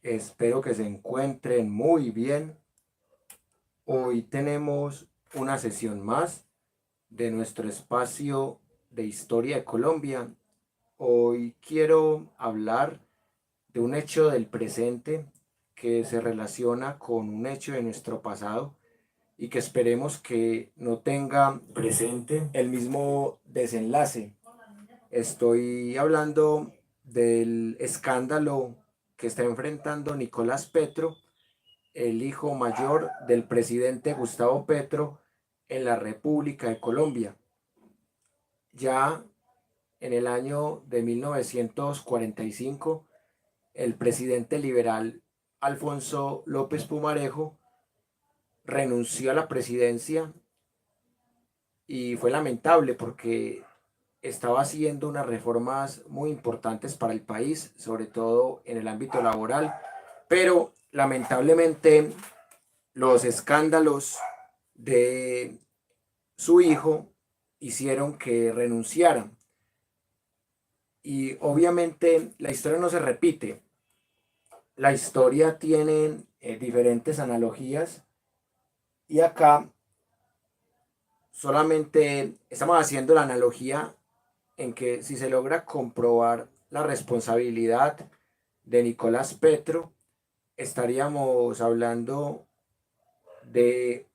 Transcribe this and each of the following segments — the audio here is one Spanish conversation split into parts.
Espero que se encuentren muy bien. Hoy tenemos una sesión más de nuestro espacio de historia de Colombia. Hoy quiero hablar de un hecho del presente que se relaciona con un hecho de nuestro pasado y que esperemos que no tenga presente el mismo desenlace. Estoy hablando del escándalo que está enfrentando Nicolás Petro, el hijo mayor del presidente Gustavo Petro en la República de Colombia. Ya en el año de 1945, el presidente liberal Alfonso López Pumarejo renunció a la presidencia y fue lamentable porque estaba haciendo unas reformas muy importantes para el país, sobre todo en el ámbito laboral, pero lamentablemente los escándalos de su hijo hicieron que renunciara. Y obviamente la historia no se repite. La historia tiene diferentes analogías y acá solamente estamos haciendo la analogía en que si se logra comprobar la responsabilidad de Nicolás Petro, estaríamos hablando de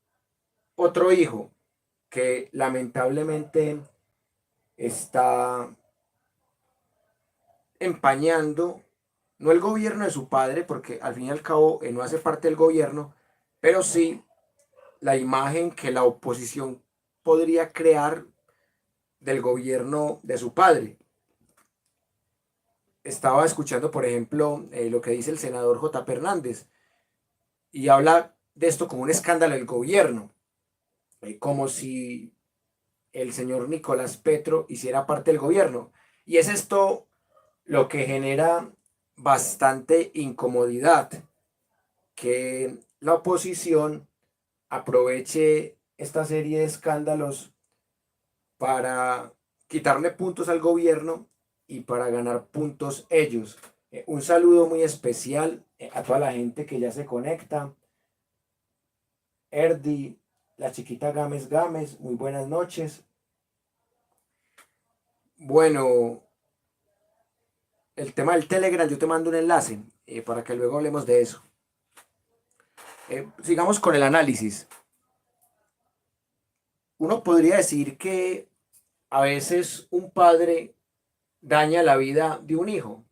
otro hijo que lamentablemente está empañando, no el gobierno de su padre, porque al fin y al cabo no hace parte del gobierno, pero sí la imagen que la oposición podría crear del gobierno de su padre. Estaba escuchando, por ejemplo, lo que dice el senador J. Hernández y habla de esto como un escándalo del gobierno, como si el señor Nicolás Petro hiciera parte del gobierno. Y es esto lo que genera bastante incomodidad, que la oposición aproveche esta serie de escándalos para quitarle puntos al gobierno y para ganar puntos ellos. Un saludo muy especial a toda la gente que ya se conecta. Erdi, la chiquita Gámez Gámez, muy buenas noches. Bueno, el tema del Telegram, yo te mando un enlace para que luego hablemos de eso. Sigamos con el análisis. Uno podría decir que a veces un padre daña la vida de un hijo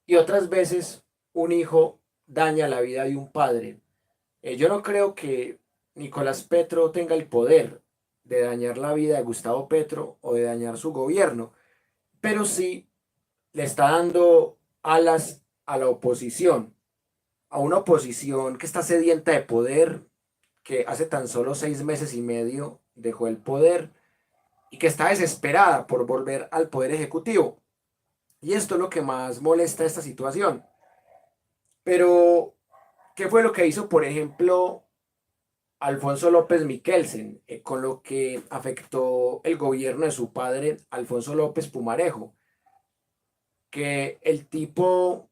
y otras veces un hijo daña la vida de un padre. Yo no creo que Nicolás Petro tenga el poder de dañar la vida de Gustavo Petro o de dañar su gobierno, pero sí le está dando alas a la oposición, a una oposición que está sedienta de poder, que hace tan solo 6 meses y medio dejó el poder y que está desesperada por volver al poder ejecutivo. Y esto es lo que más molesta esta situación. Pero, ¿qué fue lo que hizo, por ejemplo, Alfonso López Miquelsen, con lo que afectó el gobierno de su padre, Alfonso López Pumarejo? Que el tipo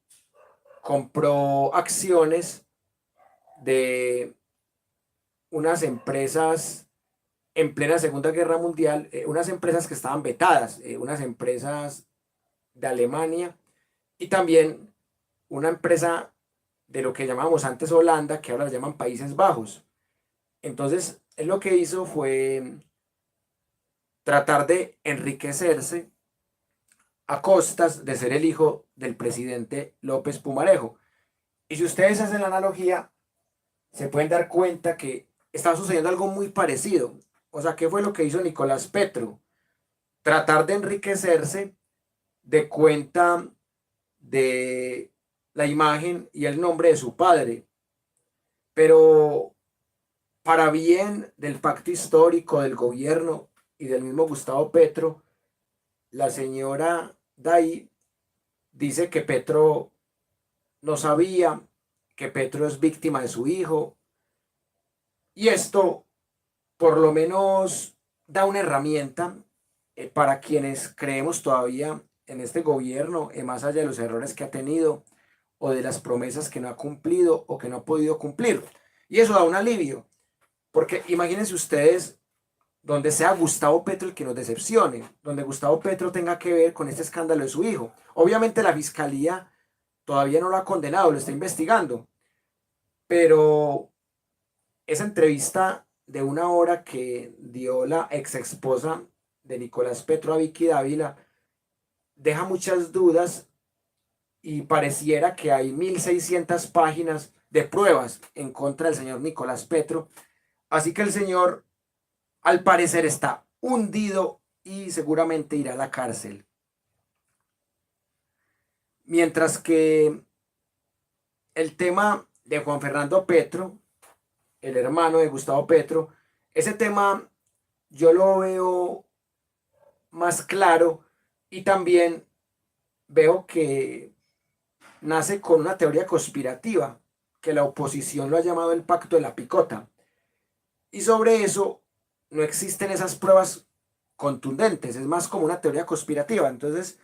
compró acciones de unas empresas en plena Segunda Guerra Mundial, unas empresas que estaban vetadas, unas empresas de Alemania y también una empresa de lo que llamábamos antes Holanda, que ahora la llaman Países Bajos. Entonces, él lo que hizo fue tratar de enriquecerse a costas de ser el hijo del presidente López Pumarejo. Y si ustedes hacen la analogía, se pueden dar cuenta que está sucediendo algo muy parecido. O sea, ¿qué fue lo que hizo Nicolás Petro? Tratar de enriquecerse de cuenta de la imagen y el nombre de su padre. Pero para bien del pacto histórico del gobierno y del mismo Gustavo Petro, la señora Day dice que Petro no sabía, que Petro es víctima de su hijo, y esto por lo menos da una herramienta para quienes creemos todavía en este gobierno, más allá de los errores que ha tenido, o de las promesas que no ha cumplido o que no ha podido cumplir. Y eso da un alivio, porque imagínense ustedes donde sea Gustavo Petro el que nos decepcione, donde Gustavo Petro tenga que ver con este escándalo de su hijo. Obviamente la fiscalía todavía no lo ha condenado, lo está investigando, pero esa entrevista de una hora que dio la ex esposa de Nicolás Petro a Vicky Dávila deja muchas dudas y pareciera que hay 1.600 páginas de pruebas en contra del señor Nicolás Petro. Así que el señor, al parecer, está hundido y seguramente irá a la cárcel. Mientras que el tema de Juan Fernando Petro, el hermano de Gustavo Petro, ese tema yo lo veo más claro y también veo que nace con una teoría conspirativa que la oposición lo ha llamado el pacto de la picota. Y sobre eso no existen esas pruebas contundentes, es más como una teoría conspirativa. Entonces,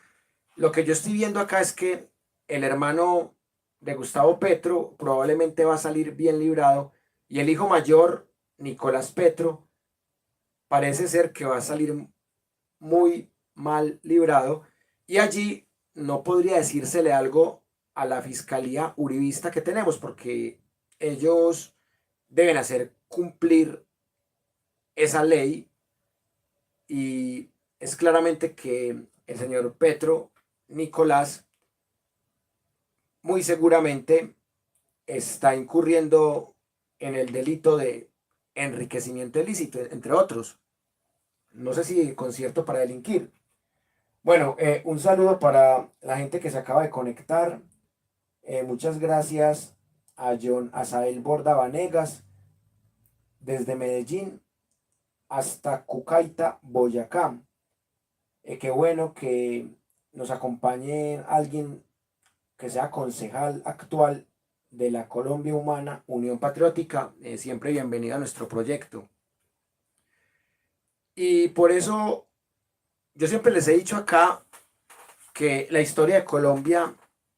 lo que yo estoy viendo acá es que el hermano de Gustavo Petro probablemente va a salir bien librado y el hijo mayor, Nicolás Petro, parece ser que va a salir muy mal librado y allí no podría decírsele algo a la fiscalía uribista que tenemos porque ellos deben hacer cumplir esa ley y es claramente que el señor Petro Nicolás muy seguramente está incurriendo en el delito de enriquecimiento ilícito, entre otros. No sé si concierto para delinquir. Bueno, un saludo para la gente que se acaba de conectar. Muchas gracias a John Asael Borda Vanegas desde Medellín hasta Cucaita, Boyacá. Qué bueno que nos acompañe alguien que sea concejal actual de la Colombia Humana Unión Patriótica. Siempre bienvenido a nuestro proyecto. Y por eso yo siempre les he dicho acá que la historia de Colombia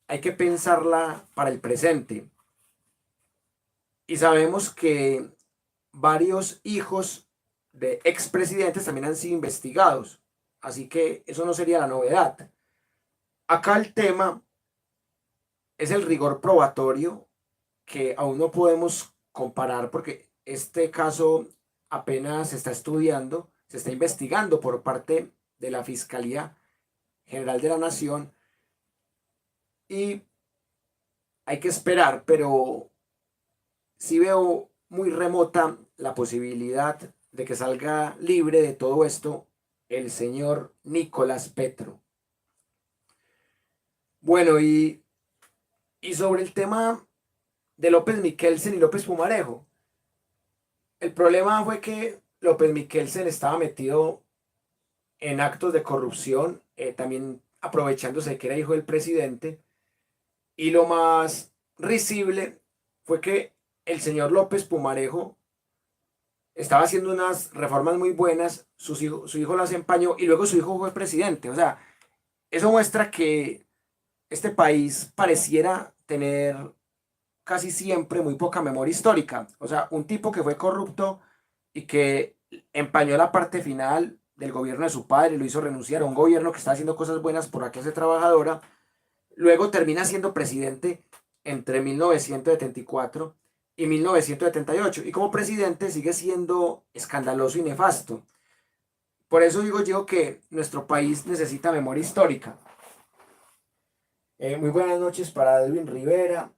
hay que pensarla para el presente. Y sabemos que varios hijos de expresidentes también han sido investigados. Así que eso no sería la novedad. Acá el tema es el rigor probatorio que aún no podemos comparar porque este caso apenas se está estudiando, se está investigando por parte de la Fiscalía General de la Nación y hay que esperar, pero sí veo muy remota la posibilidad de que salga libre de todo esto el señor Nicolás Petro. Bueno, y sobre el tema de López Miquelsen y López Pumarejo, el problema fue que López Miquelsen estaba metido en actos de corrupción, también aprovechándose de que era hijo del presidente, y lo más risible fue que el señor López Pumarejo estaba haciendo unas reformas muy buenas, su hijo las empañó y luego su hijo fue presidente. O sea, eso muestra que este país pareciera tener casi siempre muy poca memoria histórica. O sea, un tipo que fue corrupto y que empañó la parte final del gobierno de su padre, lo hizo renunciar a un gobierno que está haciendo cosas buenas por la clase trabajadora, luego termina siendo presidente entre 1974 y 1978 y como presidente sigue siendo escandaloso y nefasto. Por eso digo yo que nuestro país necesita memoria histórica. Muy buenas noches para Edwin Rivera,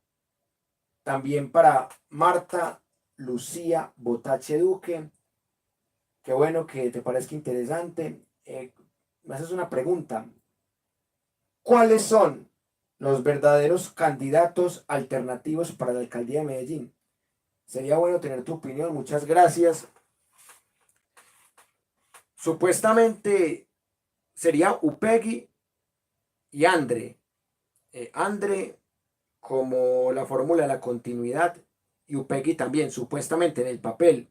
también para Marta Lucía Botache Duque. Qué bueno que te parezca interesante. Me haces una pregunta. ¿Cuáles son los verdaderos candidatos alternativos para la alcaldía de Medellín? Sería bueno tener tu opinión. Muchas gracias. Supuestamente sería Upegui y Andre. Andre como la fórmula de la continuidad y Upegui también, supuestamente en el papel.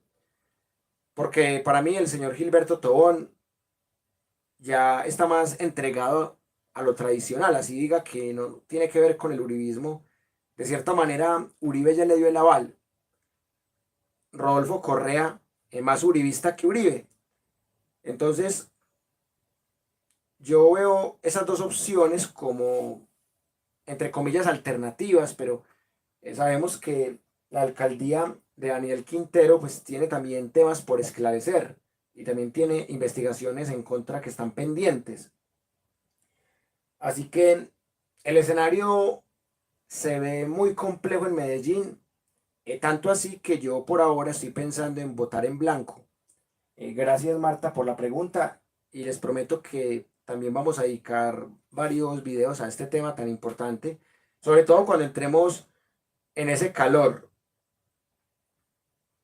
Porque para mí el señor Gilberto Tobón ya está más entregado a lo tradicional, así diga que no tiene que ver con el uribismo. de cierta manera Uribe ya le dio el aval. Rodolfo Correa es más uribista que Uribe. Entonces, yo veo esas dos opciones como, entre comillas, alternativas, pero sabemos que la alcaldía de Daniel Quintero pues tiene también temas por esclarecer y también tiene investigaciones en contra que están pendientes. Así que el escenario se ve muy complejo en Medellín, tanto así que yo por ahora estoy pensando en votar en blanco. Gracias Marta por la pregunta y les prometo que también vamos a dedicar varios videos a este tema tan importante, sobre todo cuando entremos en ese calor.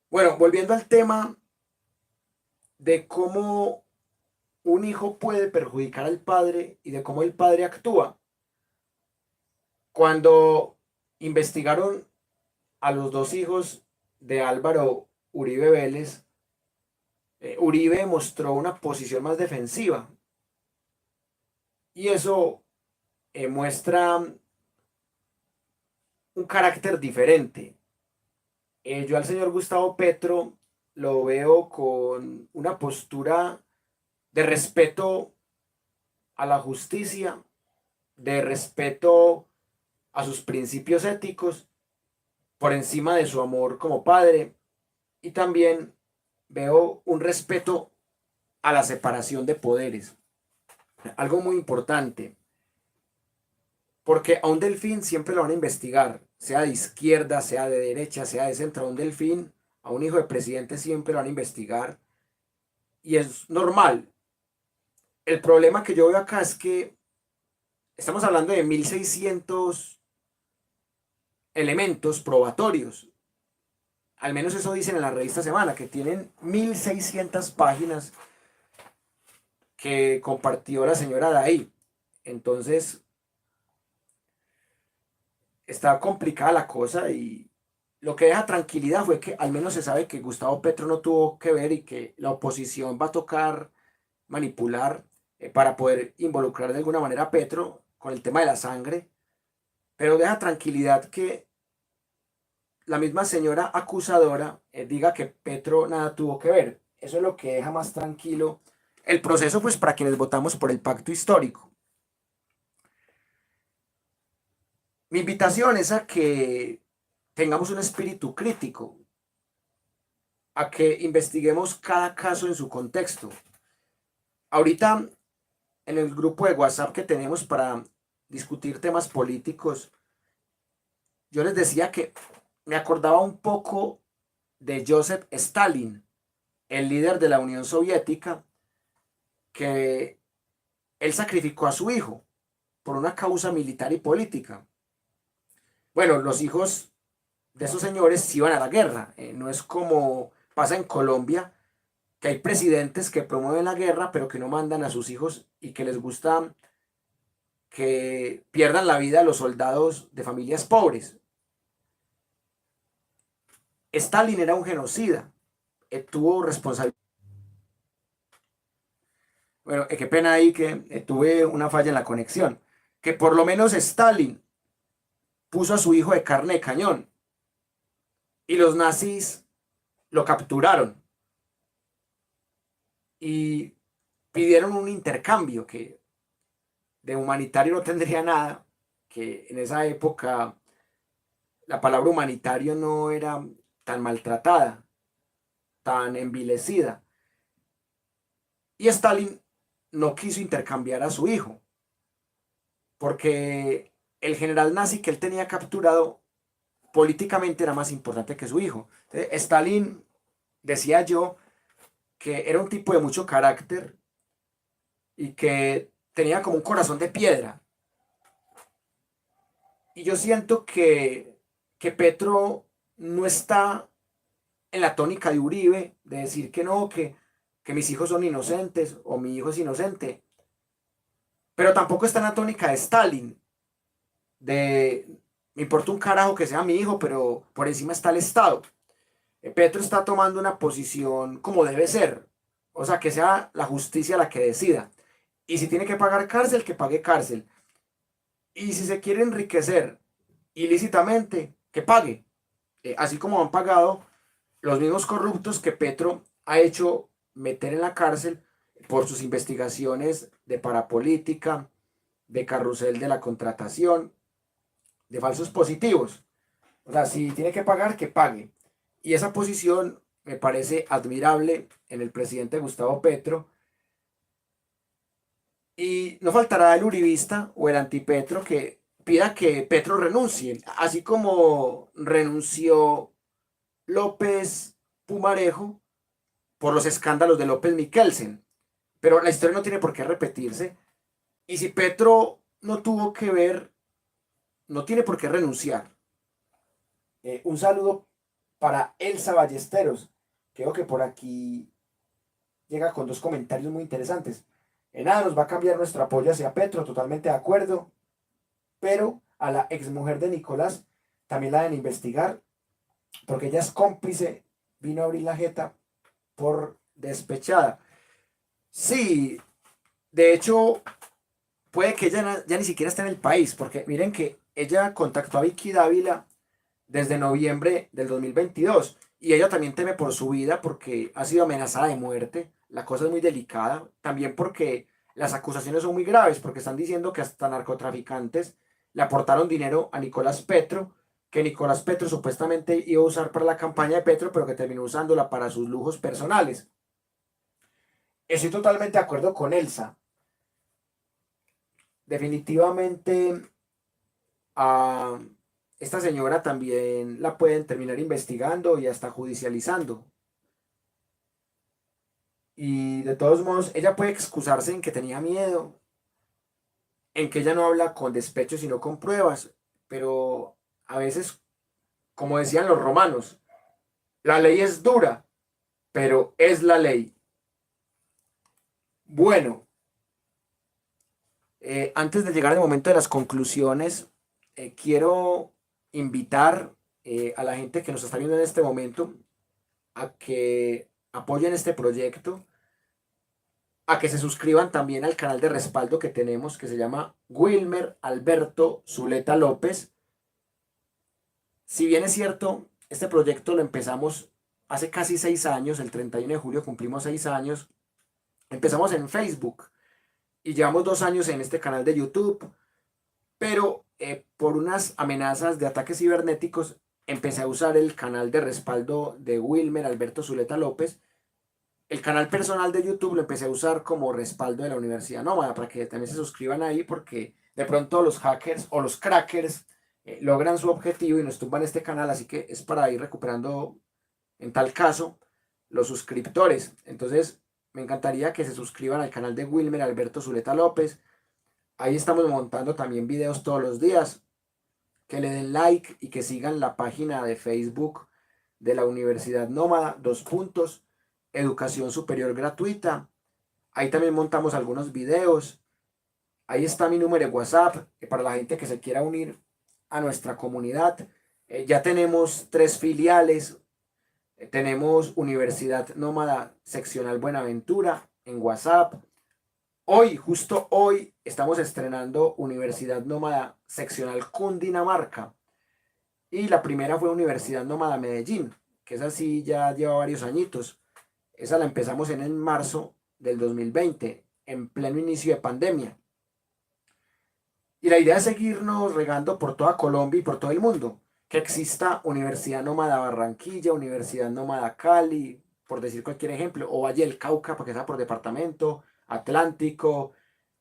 Bueno, volviendo al tema de cómo un hijo puede perjudicar al padre y de cómo el padre actúa. Cuando investigaron a los dos hijos de Álvaro Uribe Vélez, Uribe mostró una posición más defensiva y eso muestra un carácter diferente. Yo al señor Gustavo Petro lo veo con una postura de respeto a la justicia, de respeto a sus principios éticos, por encima de su amor como padre, y también veo un respeto a la separación de poderes. Algo muy importante, porque a un delfín siempre lo van a investigar, sea de izquierda, sea de derecha, sea de centro. A un delfín, a un hijo de presidente siempre lo van a investigar y es normal. El problema que yo veo acá es que estamos hablando de 1600 elementos probatorios. Al menos eso dicen en la revista Semana, que tienen 1600 páginas que compartió la señora Day. Entonces, está complicada la cosa y lo que deja tranquilidad fue que al menos se sabe que Gustavo Petro no tuvo que ver y que la oposición va a tocar manipular para poder involucrar de alguna manera a Petro con el tema de la sangre. Pero deja tranquilidad que la misma señora acusadora diga que Petro nada tuvo que ver. Eso es lo que deja más tranquilo el proceso, pues para quienes votamos por el pacto histórico. Mi invitación es a que tengamos un espíritu crítico, a que investiguemos cada caso en su contexto. Ahorita en el grupo de WhatsApp que tenemos para discutir temas políticos, yo les decía que me acordaba un poco de Joseph Stalin, el líder de la Unión Soviética, que él sacrificó a su hijo por una causa militar y política. Bueno, los hijos de esos señores sí iban a la guerra. No es como pasa en Colombia, que hay presidentes que promueven la guerra, pero que no mandan a sus hijos y que les gusta que pierdan la vida los soldados de familias pobres. Stalin era un genocida, tuvo responsabilidad. Bueno, qué pena ahí que tuve una falla en la conexión. Que por lo menos Stalin puso a su hijo de carne de cañón y los nazis lo capturaron y pidieron un intercambio que de humanitario no tendría nada, que en esa época la palabra humanitario no era tan maltratada, tan envilecida. Y Stalin no quiso intercambiar a su hijo, porque el general nazi que él tenía capturado políticamente era más importante que su hijo. Entonces, Stalin, decía yo, que era un tipo de mucho carácter y que tenía como un corazón de piedra. Y yo siento que Petro no está en la tónica de Uribe, de decir que no, que mis hijos son inocentes o mi hijo es inocente. Pero tampoco está en la tónica de Stalin, de me importa un carajo que sea mi hijo, pero por encima está el Estado. Petro está tomando una posición como debe ser, o sea, que sea la justicia la que decida. Y si tiene que pagar cárcel, que pague cárcel. Y si se quiere enriquecer ilícitamente, que pague. Así como han pagado los mismos corruptos que Petro ha hecho meter en la cárcel por sus investigaciones de parapolítica, de carrusel de la contratación, de falsos positivos. O sea, si tiene que pagar, que pague. Y esa posición me parece admirable en el presidente Gustavo Petro. Y no faltará el uribista o el antipetro que pida que Petro renuncie, así como renunció López Pumarejo por los escándalos de López Miquelsen. Pero la historia no tiene por qué repetirse. Y si Petro no tuvo que ver, no tiene por qué renunciar. Un saludo para Elsa Ballesteros. Creo que por aquí llega con dos comentarios muy interesantes. En nada nos va a cambiar nuestro apoyo hacia Petro, totalmente de acuerdo. Pero a la exmujer de Nicolás también la deben investigar, porque ella es cómplice, vino a abrir la jeta por despechada. Sí, de hecho, puede que ella ya ni siquiera esté en el país, porque miren que ella contactó a Vicky Dávila desde noviembre del 2022 y ella también teme por su vida porque ha sido amenazada de muerte. La cosa es muy delicada, también porque las acusaciones son muy graves, porque están diciendo que hasta narcotraficantes le aportaron dinero a Nicolás Petro, que Nicolás Petro supuestamente iba a usar para la campaña de Petro, pero que terminó usándola para sus lujos personales. Estoy totalmente de acuerdo con Elsa. Definitivamente a esta señora también la pueden terminar investigando y hasta judicializando. Y de todos modos, ella puede excusarse en que tenía miedo, en que ella no habla con despecho sino con pruebas, pero a veces, como decían los romanos, la ley es dura, pero es la ley. Bueno, antes de llegar al momento de las conclusiones, quiero invitar a la gente que nos está viendo en este momento a que apoyen este proyecto, a que se suscriban también al canal de respaldo que tenemos, que se llama Wilmer Alberto Zuleta López. Si bien es cierto, este proyecto lo empezamos hace casi 6 años, el 31 de julio cumplimos 6 años, empezamos en Facebook y llevamos 2 años en este canal de YouTube, pero por unas amenazas de ataques cibernéticos empecé a usar el canal de respaldo de Wilmer Alberto Zuleta López. El canal personal de YouTube lo empecé a usar como respaldo de la Universidad Nómada para que también se suscriban ahí porque de pronto los hackers o los crackers logran su objetivo y nos tumban este canal, así que es para ir recuperando en tal caso los suscriptores. Entonces me encantaría que se suscriban al canal de Wilmer Alberto Zuleta López. Ahí estamos montando también videos todos los días. Que le den like y que sigan la página de Facebook de la Universidad Nómada, educación superior gratuita. Ahí también montamos algunos videos. Ahí está mi número de WhatsApp para la gente que se quiera unir a nuestra comunidad. Ya tenemos 3 filiales. Tenemos Universidad Nómada Seccional Buenaventura en WhatsApp. Hoy, justo hoy, estamos estrenando Universidad Nómada Seccional Cundinamarca. Y la primera fue Universidad Nómada Medellín, que esa sí ya lleva varios añitos. Esa la empezamos en marzo del 2020, en pleno inicio de pandemia. Y la idea es seguirnos regando por toda Colombia y por todo el mundo. Que exista Universidad Nómada Barranquilla, Universidad Nómada Cali, por decir cualquier ejemplo, o Valle del Cauca, porque sea por departamento, Atlántico,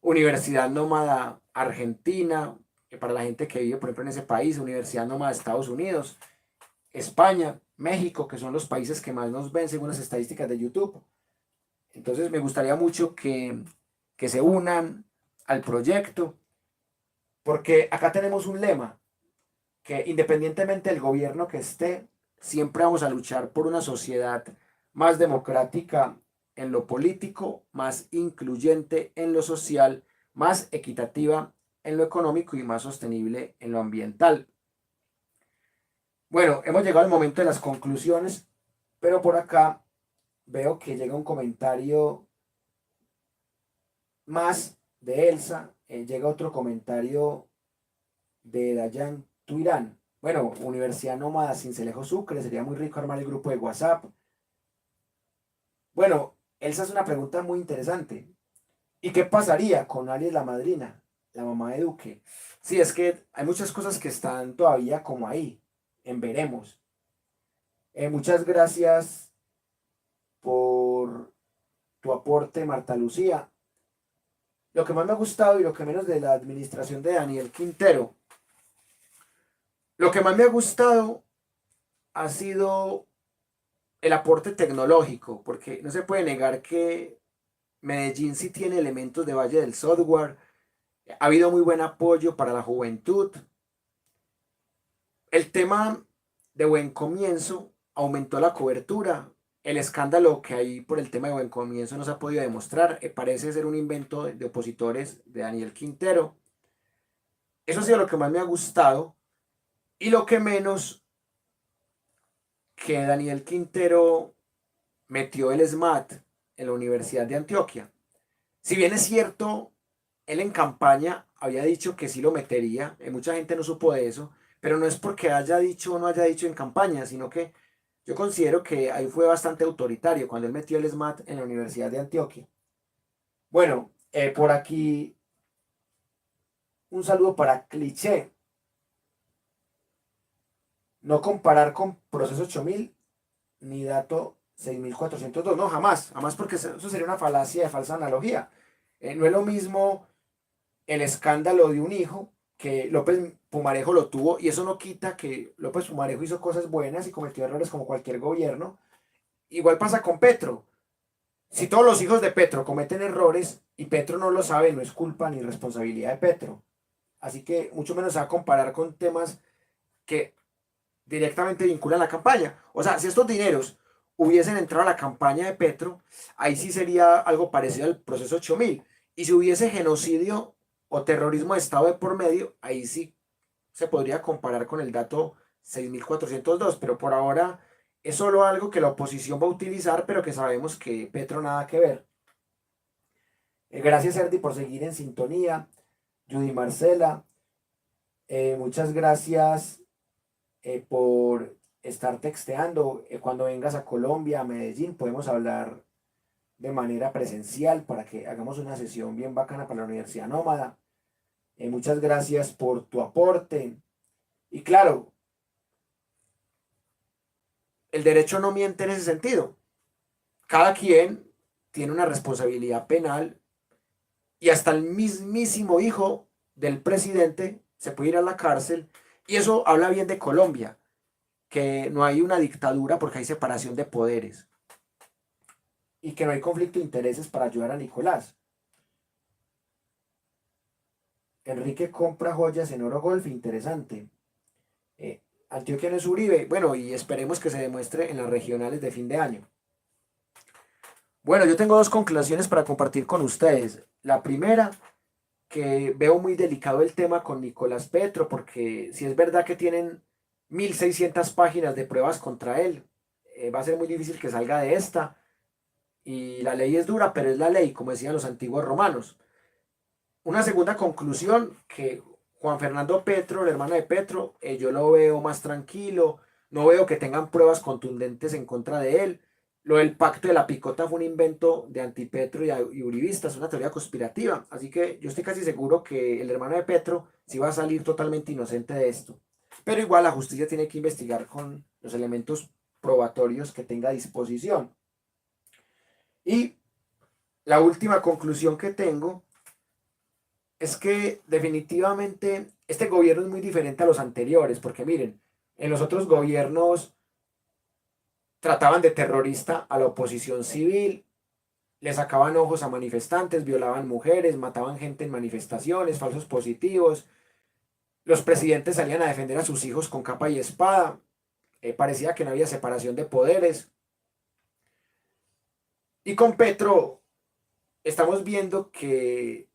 Universidad Nómada Argentina, que para la gente que vive, por ejemplo, en ese país, Universidad Nómada de Estados Unidos, España, México, que son los países que más nos ven según las estadísticas de YouTube. Entonces me gustaría mucho que se unan al proyecto, porque acá tenemos un lema, que independientemente del gobierno que esté, siempre vamos a luchar por una sociedad más democrática en lo político, más incluyente en lo social, más equitativa en lo económico y más sostenible en lo ambiental. Bueno, hemos llegado al momento de las conclusiones, pero por acá veo que llega un comentario más de Elsa, llega otro comentario de Dayan tú dirán, bueno, Universidad Nómada Sincelejo Sucre, sería muy rico armar el grupo de WhatsApp. Bueno, esa es una pregunta muy interesante. ¿Y qué pasaría con Arias la madrina, la mamá de Duque? Sí, es que hay muchas cosas que están todavía como ahí, en veremos. Muchas gracias por tu aporte, Marta Lucía. Lo que más me ha gustado y lo que menos de la administración de Daniel Quintero. Lo que más me ha gustado ha sido el aporte tecnológico, porque no se puede negar que Medellín sí tiene elementos de Valle del Software. Ha habido muy buen apoyo para la juventud. El tema de Buen Comienzo aumentó la cobertura. El escándalo que hay por el tema de Buen Comienzo no se ha podido demostrar. Parece ser un invento de opositores de Daniel Quintero. Eso ha sido lo que más me ha gustado. Y lo que menos, que Daniel Quintero metió el SMAT en la Universidad de Antioquia. Si bien es cierto, él en campaña había dicho que sí lo metería, mucha gente no supo de eso, pero no es porque haya dicho o no haya dicho en campaña, sino que yo considero que ahí fue bastante autoritario cuando él metió el SMAT en la Universidad de Antioquia. Bueno, por aquí un saludo para Cliché. No comparar con Proceso 8000 ni Dato 6402. No, jamás, jamás, porque eso sería una falacia de falsa analogía. No es lo mismo el escándalo de un hijo que López Pumarejo lo tuvo, y eso no quita que López Pumarejo hizo cosas buenas y cometió errores como cualquier gobierno. Igual pasa con Petro. Si todos los hijos de Petro cometen errores y Petro no lo sabe, no es culpa ni responsabilidad de Petro. Así que mucho menos se va a comparar con temas que directamente vinculan la campaña. O sea, si estos dineros hubiesen entrado a la campaña de Petro, ahí sí sería algo parecido al proceso 8000. Y si hubiese genocidio o terrorismo de Estado de por medio, ahí sí se podría comparar con el dato 6402, pero por ahora es solo algo que la oposición va a utilizar, pero que sabemos que Petro nada que ver. Gracias, Erdi, por seguir en sintonía. Judy Marcela, muchas gracias por estar texteando. Cuando vengas a Colombia, a Medellín, podemos hablar de manera presencial para que hagamos una sesión bien bacana para la Universidad Nómada. Muchas gracias por tu aporte. Y claro, el derecho no miente en ese sentido. Cada quien tiene una responsabilidad penal, y hasta el mismísimo hijo del presidente se puede ir a la cárcel, y eso habla bien de Colombia, que no hay una dictadura porque hay separación de poderes y que no hay conflicto de intereses para ayudar a Nicolás. Enrique compra joyas en Oro Golf, interesante. Antioquia no es Uribe, bueno, y esperemos que se demuestre en las regionales de fin de año. Bueno, yo tengo dos conclusiones para compartir con ustedes. La primera, que veo muy delicado el tema con Nicolás Petro, porque si es verdad que tienen 1600 páginas de pruebas contra él, va a ser muy difícil que salga de esta, y la ley es dura, pero es la ley, como decían los antiguos romanos. Una segunda conclusión, que Juan Fernando Petro, el hermano de Petro, yo lo veo más tranquilo, no veo que tengan pruebas contundentes en contra de él. Lo del pacto de la picota fue un invento de antipetro y uribistas, una teoría conspirativa. Así que yo estoy casi seguro que el hermano de Petro sí va a salir totalmente inocente de esto. Pero igual la justicia tiene que investigar con los elementos probatorios que tenga a disposición. Y la última conclusión que tengo es que definitivamente este gobierno es muy diferente a los anteriores, porque miren, en los otros gobiernos trataban de terrorista a la oposición civil, le sacaban ojos a manifestantes, violaban mujeres, mataban gente en manifestaciones, falsos positivos, los presidentes salían a defender a sus hijos con capa y espada, parecía que no había separación de poderes. Y con Petro estamos viendo que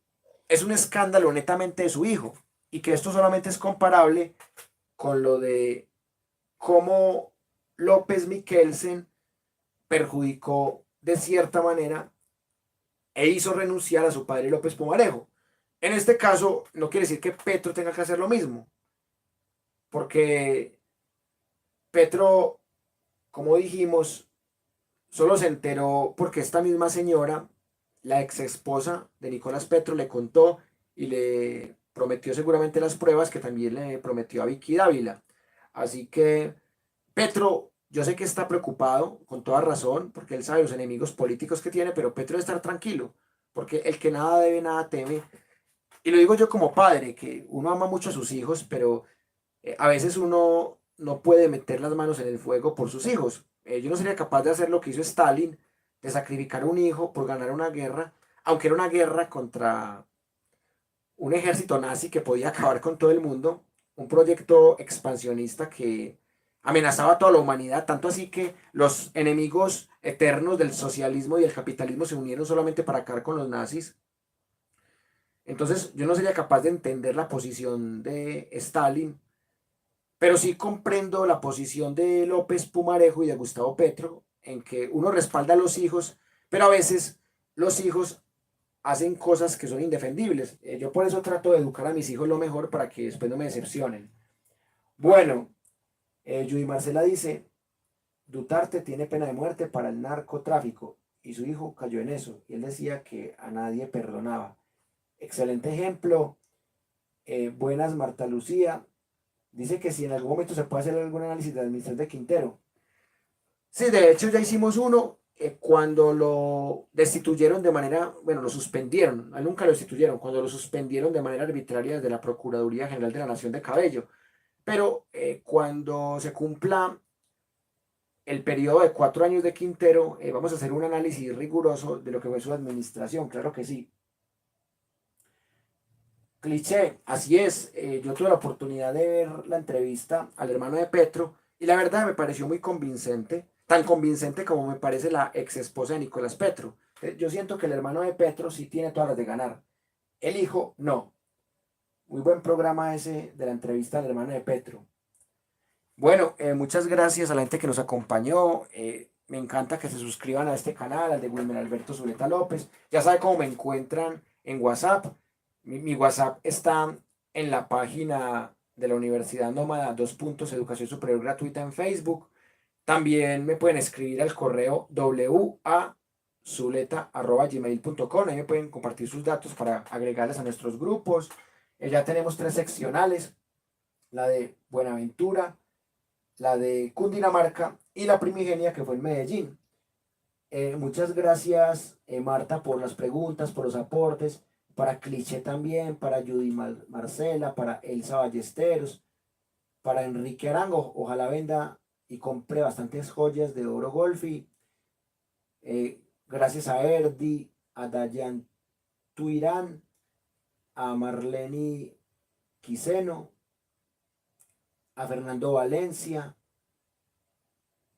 es un escándalo netamente de su hijo, y que esto solamente es comparable con lo de cómo López Miquelsen perjudicó de cierta manera e hizo renunciar a su padre López Pumarejo. En este caso, no quiere decir que Petro tenga que hacer lo mismo. porque Petro, como dijimos, solo se enteró porque esta misma señora, la ex esposa de Nicolás Petro, le contó y le prometió seguramente las pruebas que también le prometió a Vicky Dávila. Así que Petro, yo sé que está preocupado, con toda razón, porque él sabe los enemigos políticos que tiene, pero Petro debe estar tranquilo, porque el que nada debe, nada teme. Y lo digo yo como padre, que uno ama mucho a sus hijos, pero a veces uno no puede meter las manos en el fuego por sus hijos. Yo no sería capaz de hacer lo que hizo Stalin, de sacrificar un hijo por ganar una guerra, aunque era una guerra contra un ejército nazi que podía acabar con todo el mundo, un proyecto expansionista que amenazaba a toda la humanidad, tanto así que los enemigos eternos del socialismo y del capitalismo se unieron solamente para acabar con los nazis. Entonces yo no sería capaz de entender la posición de Stalin, pero sí comprendo la posición de López Pumarejo y de Gustavo Petro, en que uno respalda a los hijos, pero a veces los hijos hacen cosas que son indefendibles. Yo por eso trato de educar a mis hijos lo mejor para que después no me decepcionen. Bueno, Judy Marcela dice, Duterte tiene pena de muerte para el narcotráfico y su hijo cayó en eso y él decía que a nadie perdonaba. Excelente ejemplo. Buenas, Marta Lucía. Dice que si en algún momento se puede hacer algún análisis de la administración de Quintero. Sí, de hecho ya hicimos uno cuando lo destituyeron de manera, bueno, lo suspendieron, nunca lo destituyeron, cuando lo suspendieron de manera arbitraria desde la Procuraduría General de la Nación de Cabello. Pero cuando se cumpla el periodo de 4 años de Quintero, vamos a hacer un análisis riguroso de lo que fue su administración, claro que sí. Cliché, así es, yo tuve la oportunidad de ver la entrevista al hermano de Petro y la verdad me pareció muy convincente, tan convincente como me parece la ex esposa de Nicolás Petro. Yo siento que el hermano de Petro sí tiene todas las de ganar, el hijo no. Muy buen programa ese de la entrevista al hermano de Petro. Bueno, muchas gracias a la gente que nos acompañó. Me encanta que se suscriban a este canal, al de Wilmer Alberto Zuleta López. Ya saben cómo me encuentran en WhatsApp. Mi WhatsApp está en la página de la Universidad Nómada, 2 puntos, Educación Superior Gratuita en Facebook. También me pueden escribir al correo wazuleta@gmail.com. Ahí me pueden compartir sus datos para agregarles a nuestros grupos. Ya tenemos 3 seccionales, la de Buenaventura, la de Cundinamarca y la primigenia que fue en Medellín. Muchas gracias, Marta, por las preguntas, por los aportes, para Cliché también, para Judy Marcela, para Elsa Ballesteros, para Enrique Arango, ojalá venda y compre bastantes joyas de oro golfi. Gracias a Erdi, a Dayan Tuirán, a Marlene Quiseno, a Fernando Valencia,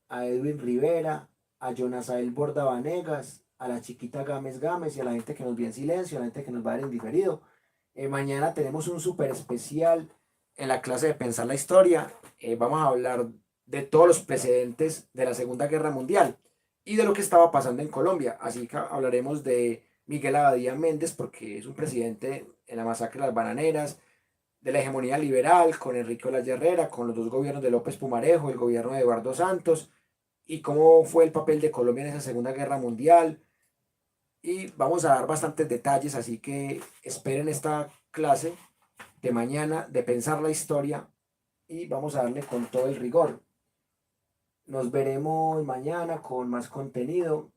a Edwin Rivera, a Jonasael Borda Vanegas, a la chiquita Gámez Gámez y a la gente que nos ve en silencio, a la gente que nos va a ver en diferido. Mañana tenemos un súper especial en la clase de Pensar la Historia. Vamos a hablar de todos los precedentes de la Segunda Guerra Mundial y de lo que estaba pasando en Colombia. Así que hablaremos de Miguel Abadía Méndez, porque es un presidente en la masacre de las bananeras, de la hegemonía liberal con Enrique Olaya Herrera, con los 2 gobiernos de López Pumarejo, el gobierno de Eduardo Santos, y cómo fue el papel de Colombia en esa Segunda Guerra Mundial. Y vamos a dar bastantes detalles, así que esperen esta clase de mañana de Pensar la Historia y vamos a darle con todo el rigor. Nos veremos mañana con más contenido.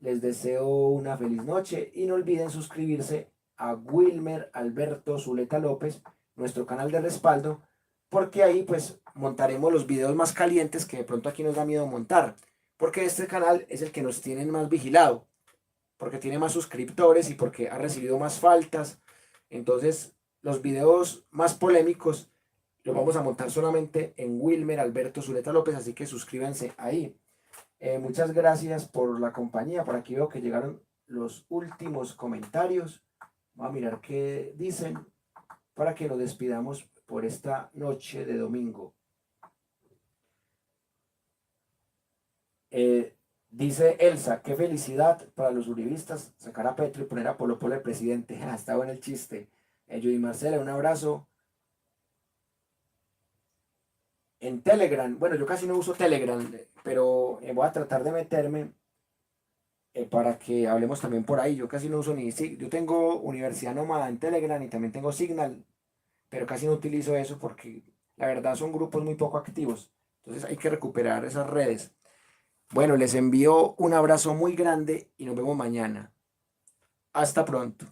Les deseo una feliz noche y no olviden suscribirse a Wilmer Alberto Zuleta López, nuestro canal de respaldo, porque ahí pues montaremos los videos más calientes que de pronto aquí nos da miedo montar, porque este canal es el que nos tienen más vigilado, porque tiene más suscriptores y porque ha recibido más faltas. Entonces los videos más polémicos los vamos a montar solamente en Wilmer Alberto Zuleta López, así que suscríbanse ahí. Muchas gracias por la compañía. Por aquí veo que llegaron los últimos comentarios. Vamos a mirar qué dicen para que nos despidamos por esta noche de domingo. Dice Elsa, qué felicidad para los uribistas sacar a Petro y poner a Polo Polo el presidente. Está bueno el chiste. Judy Marcela, un abrazo. en Telegram. Bueno, yo casi no uso Telegram, pero voy a tratar de meterme para que hablemos también por ahí. Yo casi no uso yo tengo Universidad Nómada en Telegram y también tengo Signal, pero casi no utilizo eso porque la verdad son grupos muy poco activos. Entonces hay que recuperar esas redes. Bueno, les envío un abrazo muy grande y nos vemos mañana. Hasta pronto.